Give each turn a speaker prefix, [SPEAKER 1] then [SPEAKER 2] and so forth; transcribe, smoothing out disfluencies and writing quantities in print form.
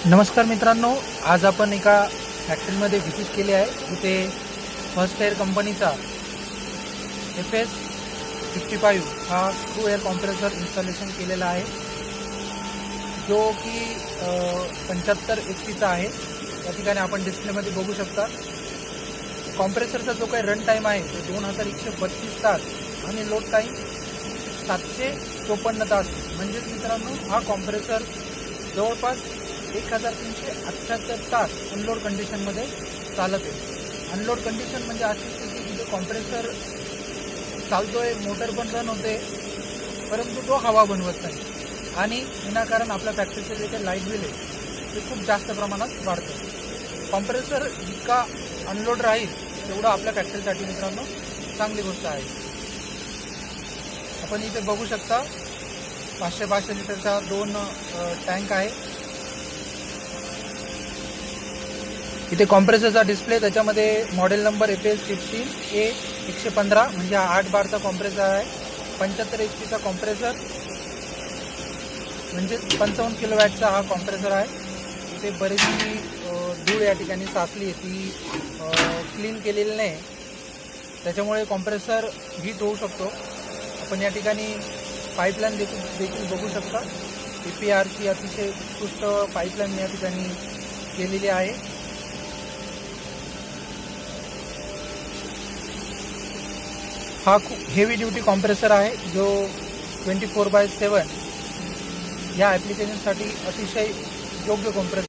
[SPEAKER 1] नमस्कार मित्रांनो, आज आपण एका फॅक्टरीमध्ये व्हिजिट केली आहे जिथे फर्स्ट एअर कंपनीचा FS55 हा स्क्रू एअर कॉम्प्रेसर इन्स्टॉलेशन केलेला आहे, जो की 75 HP आहे। या ठिकाणी आपण डिस्प्लेमध्ये बघू शकता। कॉम्प्रेसरचा जो काही रन टाईम आहे तो 2132 तास आणि लोड टाईम 754 तास। म्हणजेच मित्रांनो, हा कॉम्प्रेसर जवळपास 1378 तास अनलोड कंडिशनमध्ये चालत आहे। अनलोड कंडिशन म्हणजे अशी स्थिती जिथे कॉम्प्रेसर चालतोय, मोटर पण रन होते, परंतु तो हवा बनवत नाही आणि विनाकारण आपल्या फॅक्टरीचे जे काही लाईट बिल आहे ते खूप जास्त प्रमाणात वाढतं। कॉम्प्रेसर जितका अनलोड राहील तेवढं आपल्या फॅक्टरीसाठी मित्रांनो चांगली गोष्ट आहे। आपण इथे बघू शकता 500 लिटरचा 2 टँक आहे। इथे कॉम्प्रेसरचा डिस्प्ले, त्याच्यामध्ये मॉडेल नंबर FS15A115 म्हणजे हा 8 बारचा कॉम्प्रेसर आहे। 75 HP कॉम्प्रेसर म्हणजे 55 किलोवॅटचा हा कॉम्प्रेसर आहे। इथे बरीचशी धूळ या ठिकाणी साचली आहे, ती क्लीन केलेली नाही, त्याच्यामुळे कॉम्प्रेसर हीट होऊ शकतो। आपण या ठिकाणी पाईपलाईन देखील बघू शकता। EPRची अतिशय उत्कृष्ट पाईपलाईन या ठिकाणी केलेली आहे। हा खूप हेवी ड्यूटी कॉम्प्रेसर आहे, जो 24/7 या ॲप्लिकेशनसाठी अतिशय योग्य कॉम्प्रेसर